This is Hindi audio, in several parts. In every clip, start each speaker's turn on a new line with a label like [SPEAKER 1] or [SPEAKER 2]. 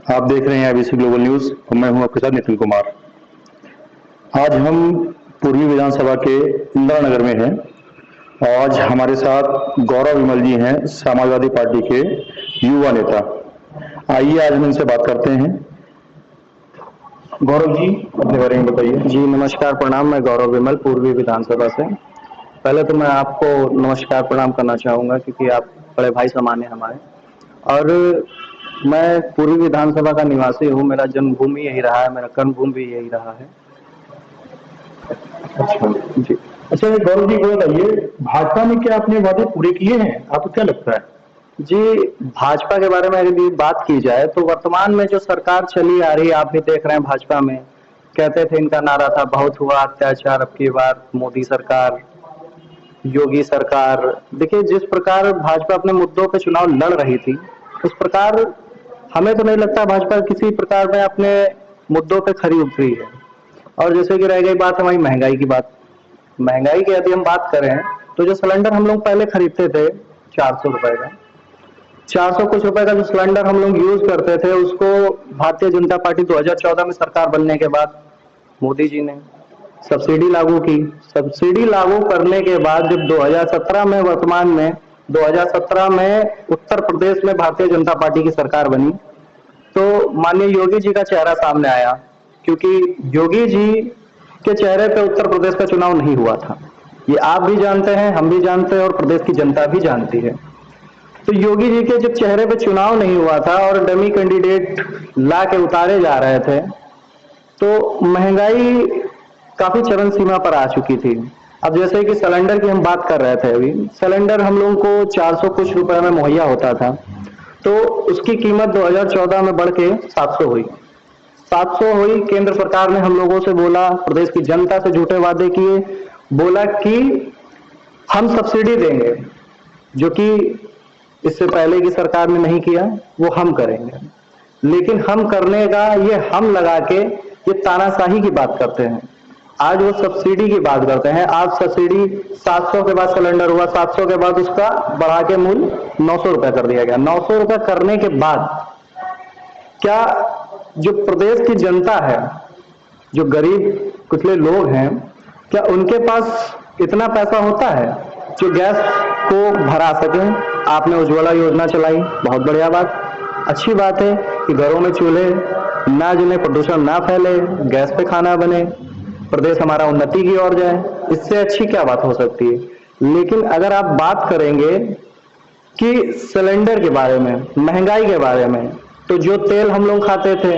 [SPEAKER 1] आप देख रहे हैं एबीसी ग्लोबल न्यूज और मैं हूं आपके साथ नितिन कुमार। आज हम पूर्वी विधानसभा के इंदिरा नगर में हैं। आज हमारे साथ गौरव विमल जी हैं, समाजवादी पार्टी के युवा नेता। आइए आज हम इनसे बात करते हैं। गौरव जी, अपने बारे में बताइए।
[SPEAKER 2] जी नमस्कार, प्रणाम। मैं गौरव विमल, पूर्वी विधानसभा से। पहले तो मैं आपको नमस्कार प्रणाम करना चाहूँगा क्योंकि आप बड़े भाई समान हैं हमारे। और मैं पूर्वी विधानसभा का निवासी हूँ, मेरा जन्मभूमि यही रहा है, मेरा कर्मभूमि भी यही रहा है।
[SPEAKER 1] अच्छा
[SPEAKER 2] जी
[SPEAKER 1] अच्छा, गौरव जी को बताइए, भाजपा ने क्या अपने वादे पूरे किए हैं? आपको क्या लगता है?
[SPEAKER 2] जी, भाजपा के बारे में यदि बात की जाए तो वर्तमान में जो सरकार चली आ रही है, आप भी देख रहे हैं भाजपा में। कहते थे, इनका नारा था बहुत हुआ अत्याचार, अब की बार मोदी सरकार, योगी सरकार। देखिए, जिस प्रकार भाजपा अपने मुद्दों पे चुनाव लड़ रही थी, उस प्रकार हमें तो नहीं लगता भाजपा किसी प्रकार में अपने मुद्दों पे खरी उतरी है। और जैसे कि रह गई बात हमारी महंगाई की बात, महंगाई की यदि हम बात करें तो जो सिलेंडर हम लोग पहले खरीदते थे 400 रुपए का, 400 कुछ रुपए का जो सिलेंडर हम लोग यूज करते थे, उसको भारतीय जनता पार्टी 2014 में सरकार बनने के बाद मोदी जी ने सब्सिडी लागू की। सब्सिडी लागू करने के बाद जब 2017 में, वर्तमान में 2017 में उत्तर प्रदेश में भारतीय जनता पार्टी की सरकार बनी, तो माननीय योगी जी का चेहरा सामने आया। क्योंकि योगी जी के चेहरे पे उत्तर प्रदेश का चुनाव नहीं हुआ था, ये आप भी जानते हैं, हम भी जानते हैं और प्रदेश की जनता भी जानती है। तो योगी जी के जब चेहरे पे चुनाव नहीं हुआ था और डमी कैंडिडेट ला के उतारे जा रहे थे, तो महंगाई काफी चरम सीमा पर आ चुकी थी। अब जैसे कि सिलेंडर की हम बात कर रहे थे, अभी सिलेंडर हम लोगों को 400 कुछ रुपए में मुहैया होता था, तो उसकी कीमत 2014 में बढ़ के 700 हुई। 700 हुई। केंद्र सरकार ने हम लोगों से बोला, प्रदेश की जनता से झूठे वादे किए, बोला कि हम सब्सिडी देंगे, जो कि इससे पहले की सरकार ने नहीं किया, वो हम करेंगे। लेकिन हम करने का ये हम लगा के ये तानाशाही की बात करते हैं। आज वो सब्सिडी की बात करते हैं। आज सब्सिडी 700 के बाद सिलेंडर हुआ, 700 के बाद उसका बढ़ा के मूल्य 900 रुपए कर दिया गया। 900 रुपए करने के बाद क्या जो प्रदेश की जनता है, जो गरीब कुचले लोग हैं, क्या उनके पास इतना पैसा होता है जो गैस को भरा सके? आपने उज्ज्वला योजना चलाई, बहुत बढ़िया बात, अच्छी बात है कि घरों में चूल्हे ना जले, प्रदूषण ना फैले, गैस पे खाना बने, प्रदेश हमारा उन्नति की ओर जाए। इससे अच्छी क्या बात हो सकती है? लेकिन अगर आप बात करेंगे कि सिलेंडर के बारे में, महंगाई के बारे में, तो जो तेल हम लोग खाते थे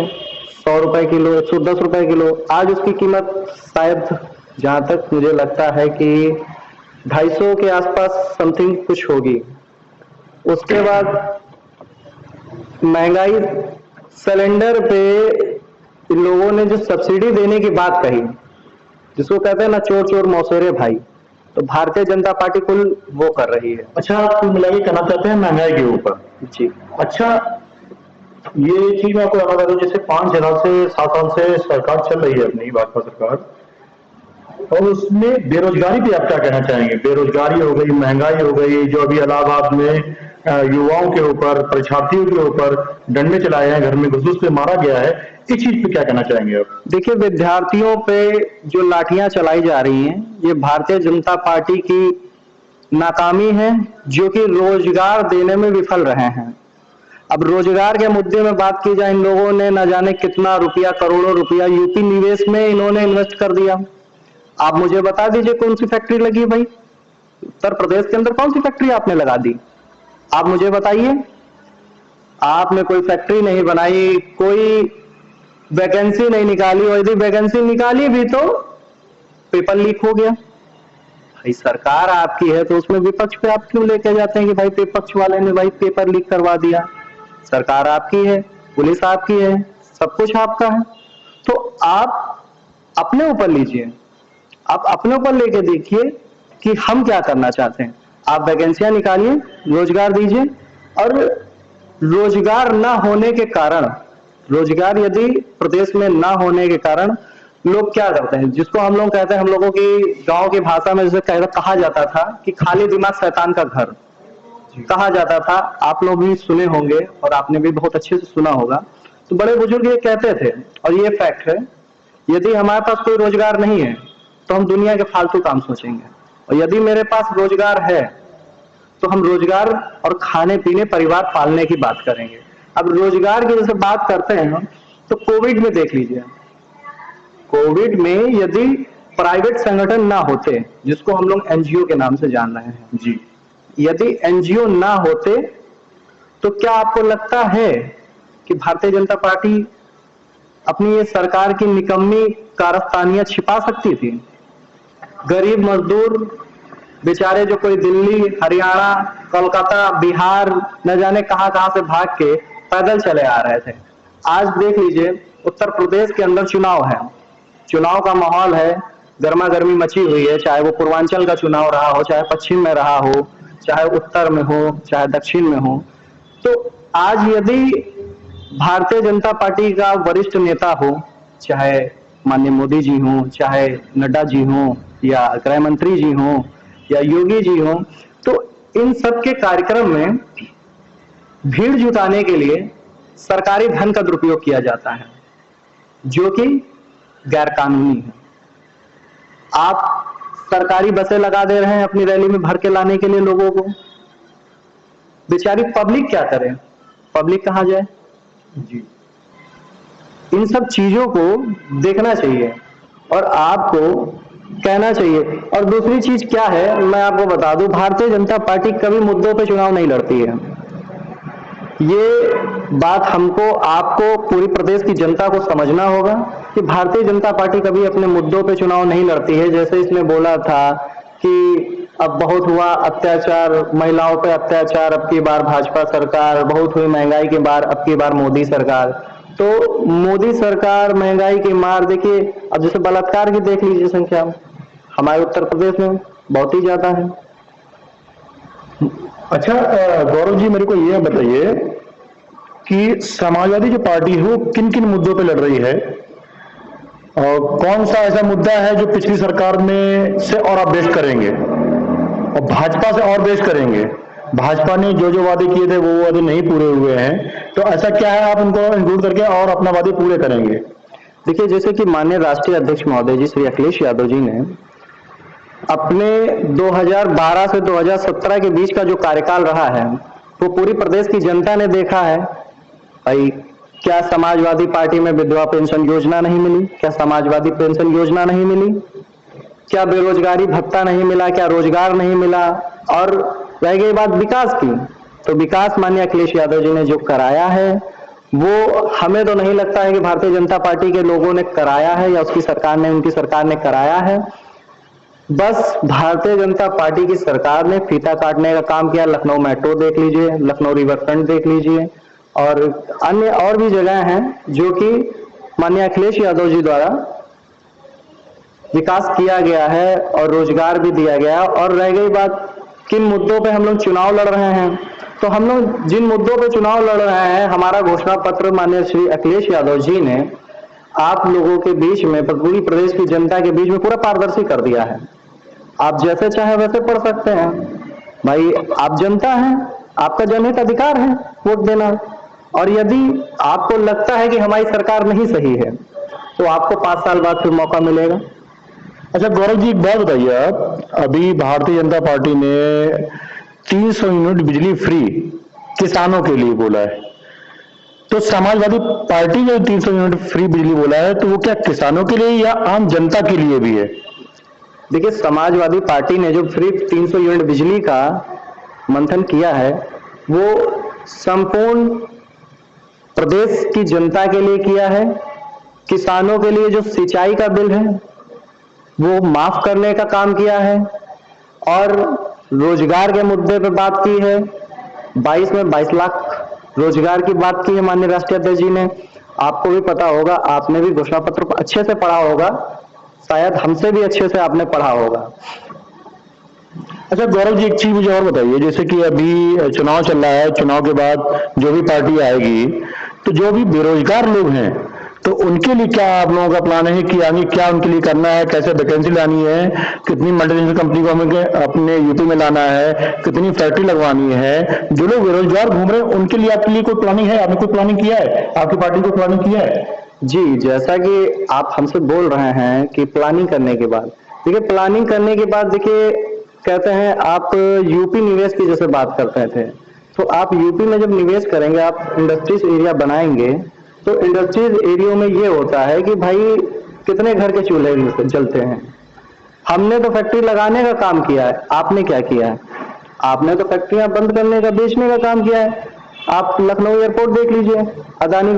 [SPEAKER 2] 100 रुपए किलो, 110 रुपए किलो, आज उसकी कीमत शायद, जहां तक मुझे लगता है कि 250 के आसपास समथिंग कुछ होगी। उसके बाद महंगाई, सिलेंडर पे इन लोगों ने जो सब्सिडी देने की बात कही, जिसको कहते हैं ना चोर चोर मौसेरे भाई, तो भारतीय जनता पार्टी कुल वो कर रही है।
[SPEAKER 1] अच्छा, कुल मिला के कहना चाहते हैं महंगाई के ऊपर।
[SPEAKER 2] जी
[SPEAKER 1] अच्छा, ये चीज मैं आपको बता दूं, जैसे 5 साल से 7 साल से सरकार चल रही है अपनी भाजपा सरकार, और उसमें बेरोजगारी पे आप क्या कहना चाहेंगे? बेरोजगारी हो गई, महंगाई हो गई, जो अभी इलाहाबाद में युवाओं के ऊपर, परीक्षार्थियों के ऊपर डंडे चलाए हैं, घर में घुस के मारा गया है, इस चीज पे क्या कहना चाहेंगे आप?
[SPEAKER 2] देखिए, विद्यार्थियों पे जो लाठियां चलाई जा रही हैं, ये भारतीय जनता पार्टी की नाकामी है, जो कि रोजगार देने में विफल रहे हैं। अब रोजगार के मुद्दे में बात की जाए, इन लोगों ने न जाने कितना रुपया, करोड़ों रुपया यूपी निवेश में इन्होंने इन्वेस्ट कर दिया। आप मुझे बता दीजिए कौन सी फैक्ट्री लगी भाई? उत्तर प्रदेश के अंदर कौन सी फैक्ट्री आपने लगा दी? आप मुझे बताइए। आपने कोई फैक्ट्री नहीं बनाई, कोई वैकेंसी नहीं निकाली, और यदि वैकेंसी निकाली भी तो पेपर लीक हो गया। भाई सरकार आपकी है तो उसमें विपक्ष पे आप क्यों लेके जाते हैं कि भाई विपक्ष वाले ने भाई पेपर लीक करवा दिया? सरकार आपकी है, पुलिस आपकी है, सब कुछ आपका है, तो आप अपने ऊपर लीजिए, आप अपने ऊपर लेके देखिए कि हम क्या करना चाहते हैं। आप वैकेंसियां निकालिए, रोजगार दीजिए। और रोजगार ना होने के कारण, रोजगार यदि प्रदेश में ना होने के कारण लोग क्या करते हैं, जिसको हम लोग कहते हैं, हम लोगों की गांव की भाषा में जैसे कहा जाता था कि खाली दिमाग शैतान का घर कहा जाता था। आप लोग भी सुने होंगे और आपने भी बहुत अच्छे से सुना होगा तो बड़े बुजुर्ग ये कहते थे, और ये फैक्ट है, यदि हमारे पास कोई रोजगार नहीं है तो हम दुनिया के फालतू काम सोचेंगे, और यदि मेरे पास रोजगार है तो हम रोजगार और खाने पीने परिवार पालने की बात करेंगे। अब रोजगार की जैसे बात करते हैं हम, तो कोविड में देख लीजिए, कोविड में यदि प्राइवेट संगठन ना होते, जिसको हम लोग एनजीओ के नाम से जान रहे हैं
[SPEAKER 1] जी,
[SPEAKER 2] यदि एनजीओ ना होते तो क्या आपको लगता है कि भारतीय जनता पार्टी अपनी ये सरकार की निकम्मी कारस्तानियां छिपा सकती थी? गरीब मजदूर बेचारे जो कोई दिल्ली, हरियाणा, कोलकाता, बिहार न जाने कहां कहां से भाग के पैदल चले आ रहे थे, आज देख लीजिए उत्तर प्रदेश के अंदर चुनाव है, चुनाव का माहौल है, गर्मा गर्मी मची हुई है, चाहे वो पूर्वांचल का चुनाव रहा हो, चाहे पश्चिम में रहा हो, चाहे उत्तर में हो, चाहे दक्षिण में हो। तो आज यदि भारतीय जनता पार्टी का वरिष्ठ नेता हो, चाहे माननीय मोदी जी हों, चाहे नड्डा जी हों, या गृह मंत्री जी हों, या योगी जी हों, तो इन सब के कार्यक्रम में भीड़ जुटाने के लिए सरकारी धन का दुरुपयोग किया जाता है, जो कि गैर कानूनी है। आप सरकारी बसें लगा दे रहे हैं अपनी रैली में भर के लाने के लिए लोगों को, बेचारी पब्लिक क्या करे, पब्लिक कहां जाए?
[SPEAKER 1] जी,
[SPEAKER 2] इन सब चीजों को देखना चाहिए और आपको कहना चाहिए। और दूसरी चीज क्या है, मैं आपको बता दूं, भारतीय जनता पार्टी कभी मुद्दों पे चुनाव नहीं लड़ती है। ये बात हमको, आपको, पूरी प्रदेश की जनता को समझना होगा कि भारतीय जनता पार्टी कभी अपने मुद्दों पे चुनाव नहीं लड़ती है। जैसे इसने बोला था कि अब बहुत हुआ अत्याचार, महिलाओं पे अत्याचार, अब की बार भाजपा सरकार, बहुत हुई महंगाई की बार, अब की बार मोदी सरकार। तो मोदी सरकार, महंगाई की मार, देखिए अब जैसे बलात्कार की देख लीजिए संख्या हमारे उत्तर प्रदेश में बहुत ही ज्यादा है।
[SPEAKER 1] अच्छा गौरव जी, मेरे को ये बताइए कि समाजवादी जो पार्टी है वो किन किन मुद्दों पे लड़ रही है, और कौन सा ऐसा मुद्दा है जो पिछली सरकार में से और आप बेस्ट करेंगे और भाजपा से और बेस्ट करेंगे? भाजपा ने जो जो वादे किए थे वो वादे नहीं पूरे हुए हैं, तो ऐसा क्या है आप उनको इंक्लूड करके और अपना वादे पूरे करेंगे?
[SPEAKER 2] देखिए, जैसे कि माननीय राष्ट्रीय अध्यक्ष महोदय जी श्री अखिलेश यादव जी ने अपने 2012 से 2017 के बीच का जो कार्यकाल रहा है वो पूरी प्रदेश की जनता ने देखा है। भाई, क्या समाजवादी पार्टी में विधवा पेंशन योजना नहीं मिली? क्या समाजवादी पेंशन योजना नहीं मिली? क्या बेरोजगारी भत्ता नहीं मिला? क्या रोजगार नहीं मिला? और रह गई बात विकास की, तो विकास माननीय अखिलेश यादव जी ने जो कराया है वो हमें तो नहीं लगता है कि भारतीय जनता पार्टी के लोगों ने कराया है या उसकी सरकार ने, उनकी सरकार ने कराया है। बस भारतीय जनता पार्टी की सरकार ने फीता काटने का काम किया। लखनऊ मेट्रो देख लीजिए, लखनऊ रिवरफ्रंट देख लीजिए, और अन्य और भी जगह हैं जो कि माननीय अखिलेश यादव जी द्वारा विकास किया गया है और रोजगार भी दिया गया है। और रह गई बात किन मुद्दों पे हम लोग चुनाव लड़ रहे हैं, तो हम लोग जिन मुद्दों पे चुनाव लड़ रहे हैं, हमारा घोषणा पत्र माननीय श्री अखिलेश यादव जी ने आप लोगों के बीच में, पूरी प्रदेश की जनता के बीच में पूरा पारदर्शी कर दिया है। आप जैसे चाहे वैसे पढ़ सकते हैं। भाई, आप जनता हैं, आपका जनहित अधिकार है वोट देना, और यदि आपको लगता है कि हमारी सरकार नहीं सही है तो आपको 5 साल बाद फिर मौका मिलेगा।
[SPEAKER 1] अच्छा गौरव जी, एक बात बताइए, आप अभी भारतीय जनता पार्टी ने 300 यूनिट बिजली फ्री किसानों के लिए बोला है, तो समाजवादी पार्टी ने 300 यूनिट फ्री बिजली बोला है, तो वो क्या किसानों के लिए या आम जनता के लिए भी है?
[SPEAKER 2] देखिए, समाजवादी पार्टी ने जो फ्री 300 यूनिट बिजली का मंथन किया है वो संपूर्ण प्रदेश की जनता के लिए किया है। किसानों के लिए जो सिंचाई का बिल है वो माफ करने का काम किया है, और रोजगार के मुद्दे पे बात की है। 22 में 22 लाख रोजगार की बात की है माननीय राष्ट्रीय अध्यक्ष जी ने। आपको भी पता होगा, आपने भी घोषणा पत्र को अच्छे से पढ़ा होगा, शायद हमसे भी अच्छे से आपने पढ़ा होगा।
[SPEAKER 1] अच्छा गौरव जी, एक चीज मुझे और बताइए, जैसे कि अभी चुनाव चल रहा है, चुनाव के बाद जो भी पार्टी आएगी, तो जो भी बेरोजगार लोग हैं तो उनके लिए क्या आप लोगों का प्लान है कि आगे क्या उनके लिए करना है, कैसे वैकेंसी लानी है, कितनी मल्टीनेशनल कंपनी को हमें अपने यूपी में लाना है, कितनी फैक्ट्री लगवानी है? जो लोग बेरोजगार घूम रहे हैं उनके लिए आपके लिए कोई प्लानिंग है? आपने कोई प्लानिंग किया है? आपकी पार्टी को प्लानिंग किया है?
[SPEAKER 2] जी, जैसा कि आप हमसे बोल रहे हैं कि प्लानिंग करने के बाद, देखिए प्लानिंग करने के बाद देखिए कहते हैं आप यूपी निवेश की जैसे बात करते थे, तो आप यूपी में जब निवेश करेंगे, आप इंडस्ट्रीज एरिया बनाएंगे, तो इंडस्ट्रीज एरिया में ये होता है कि भाई कितने घर के चूल्हे जलते हैं। हमने तो फैक्ट्री लगाने का काम किया है, आपने क्या किया है? आपने तो फैक्ट्रियां बंद करने का, बेचने का काम किया है। आप लखनऊ एयरपोर्ट देख लीजिए, अदानी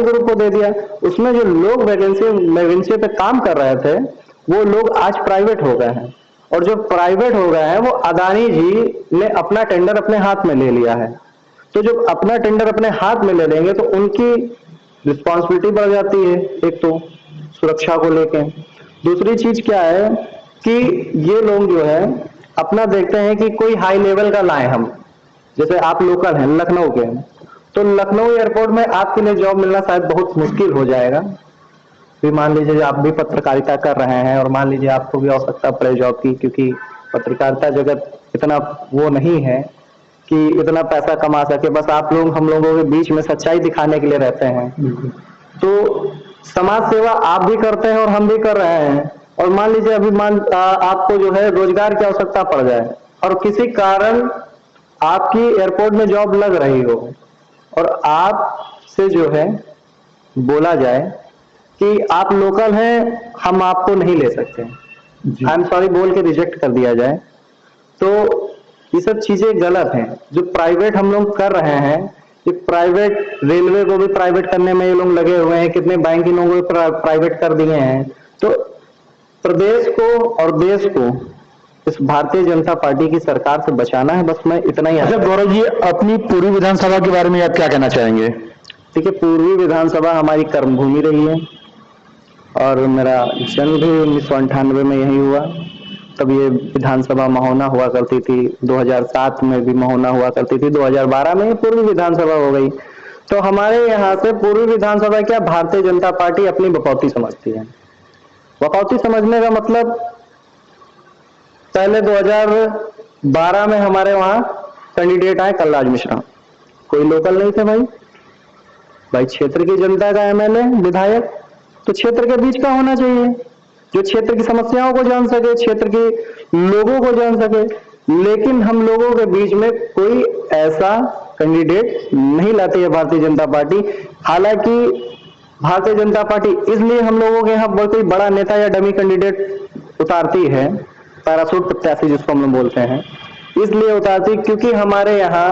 [SPEAKER 2] ग्रुप को दे दिया। उसमें जो लोग वैकेंसी पे काम कर रहे थे वो लोग आज प्राइवेट हो गए हैं, और जो प्राइवेट हो गए हैं वो अदानी जी ने अपना टेंडर अपने हाथ में ले लिया है। तो जब अपना टेंडर अपने हाथ में ले लेंगे तो उनकी रिस्पॉन्सिबिलिटी बढ़ जाती है, एक तो सुरक्षा को लेके। दूसरी चीज क्या है कि ये लोग जो है अपना देखते हैं कि कोई हाई लेवल का लाए हम, जैसे आप लोकल हैं लखनऊ के, तो लखनऊ एयरपोर्ट में आपके लिए जॉब मिलना शायद बहुत मुश्किल हो जाएगा। फिर मान लीजिए आप भी पत्रकारिता कर रहे हैं और मान लीजिए आपको भी आवश्यकता पड़े जॉब की, क्योंकि पत्रकारिता जगत इतना वो नहीं है कि इतना पैसा कमा सके, बस आप लोग हम लोगों के बीच में सच्चाई दिखाने के लिए रहते हैं। तो समाज सेवा आप भी करते हैं और हम भी कर रहे हैं, और मान लीजिए अभी आपको जो है रोजगार की आवश्यकता पड़ जाए और किसी कारण आपकी एयरपोर्ट में जॉब लग रही हो और आपसे जो है बोला जाए कि आप लोकल हैं, हम आपको नहीं ले सकते, आई एम सॉरी बोल के रिजेक्ट कर दिया जाए, तो ये सब चीजें गलत हैं। जो प्राइवेट हम लोग कर रहे हैं, ये प्राइवेट रेलवे को भी प्राइवेट करने में ये लोग लगे हुए हैं, कितने बैंक इन लोगों को प्राइवेट कर दिए हैं। तो प्रदेश को और देश को इस भारतीय जनता पार्टी की सरकार से बचाना है, बस मैं इतना ही।
[SPEAKER 1] अच्छा गौरव जी, अपनी पूर्वी विधानसभा के बारे में आप क्या कहना चाहेंगे?
[SPEAKER 2] देखिए, पूर्वी विधानसभा हमारी कर्मभूमि रही है और मेरा जन्म भी 1998 में यही हुआ। तब ये विधानसभा महोना हुआ करती थी, 2007 में भी महोना हुआ करती थी, 2012 में पूर्वी विधानसभा हो गई। तो हमारे यहाँ से पूर्वी विधानसभा क्या, भारतीय जनता पार्टी अपनी बकौती समझती है। बकौती समझने का मतलब, पहले 2012 में हमारे वहां कैंडिडेट आए कलराज मिश्रा, कोई लोकल नहीं थे भाई क्षेत्र की जनता का एमएलए विधायक तो क्षेत्र के बीच का होना चाहिए, जो क्षेत्र की समस्याओं को जान सके, क्षेत्र के लोगों को जान सके। लेकिन हम लोगों के बीच में कोई ऐसा कैंडिडेट नहीं लाती है भारतीय जनता पार्टी। हालांकि भारतीय जनता पार्टी इसलिए हम लोगों के यहाँ कोई बड़ा नेता या डमी कैंडिडेट उतारती है, पैराशूट प्रत्याशी जिसको हम लोग बोलते हैं, इसलिए उतारती क्योंकि हमारे यहाँ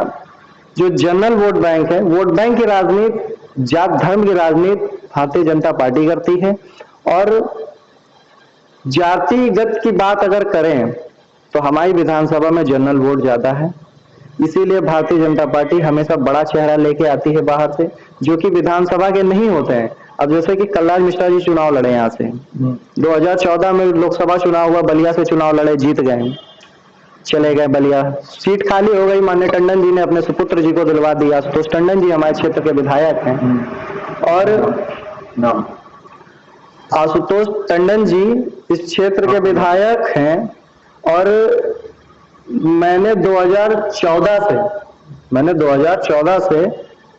[SPEAKER 2] जो जनरल वोट बैंक है, वोट बैंक की राजनीति, जात धर्म की राजनीति भारतीय जनता पार्टी करती है। और जातिगत की बात अगर करें तो हमारी विधानसभा में जनरल वोट ज्यादा है, इसीलिए भारतीय जनता पार्टी हमेशा बड़ा चेहरा लेके आती है बाहर से, जो कि विधानसभा के नहीं होते हैं। अब जैसे कि कलराज मिश्रा जी चुनाव लड़े यहाँ से, 2014 में लोकसभा चुनाव हुआ, बलिया से चुनाव लड़े, जीत गए, चले गए बलिया, सीट खाली हो गई, माननीय टंडन जी ने अपने सुपुत्र जी को दिलवा दिया। आशुतोष टंडन जी हमारे क्षेत्र के विधायक हैं, और आशुतोष टंडन जी इस क्षेत्र के विधायक हैं। और मैंने 2014 से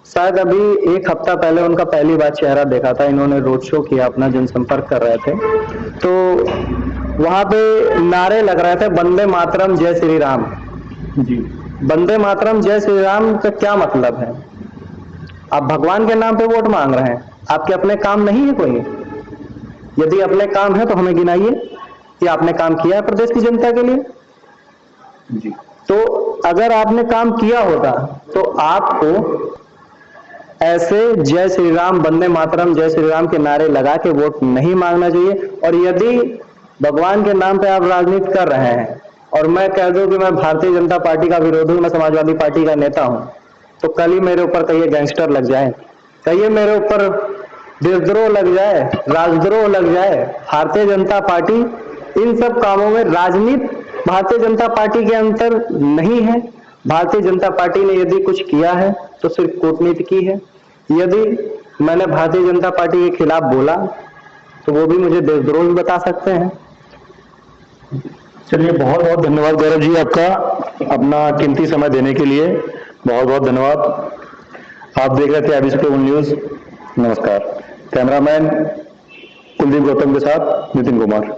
[SPEAKER 2] शायद अभी एक हफ्ता पहले उनका पहली बार चेहरा देखा था। इन्होंने रोड शो किया, अपना जनसंपर्क कर रहे थे, तो वहां पे नारे लग रहे थे, वंदे मातरम जय श्री राम जी। वंदे मातरम जय श्री राम का क्या मतलब है? आप भगवान के नाम पे वोट मांग रहे हैं, आपके अपने काम नहीं है कोई? यदि अपने काम है तो हमें गिनाइए कि आपने काम किया है प्रदेश की जनता के लिए जी। तो अगर आपने काम किया होता तो आपको ऐसे जय श्री राम, वंदे मातरम, जय श्री राम के नारे लगा के वोट नहीं मांगना चाहिए। और यदि भगवान के नाम पे आप राजनीति कर रहे हैं और मैं कह दूं कि मैं भारतीय जनता पार्टी का विरोधी हूं, मैं समाजवादी पार्टी का नेता हूं, तो कल ही मेरे ऊपर कहिए गैंगस्टर लग जाए, कहिए मेरे ऊपर देशद्रोह लग जाए, राजद्रोह लग जाए। भारतीय जनता पार्टी इन सब कामों में, राजनीति भारतीय जनता पार्टी के अंतर नहीं है। भारतीय जनता पार्टी ने यदि कुछ किया है तो सिर्फ कूटनीति की है। यदि मैंने भारतीय जनता पार्टी के खिलाफ बोला तो वो भी मुझे देशद्रोही बता सकते हैं।
[SPEAKER 1] चलिए, बहुत बहुत धन्यवाद गौरव जी आपका, अपना कीमती समय देने के लिए बहुत बहुत धन्यवाद। आप देख रहे थे एबीसी केबल न्यूज। नमस्कार। कैमरामैन कुलदीप गौतम के साथ नितिन कुमार।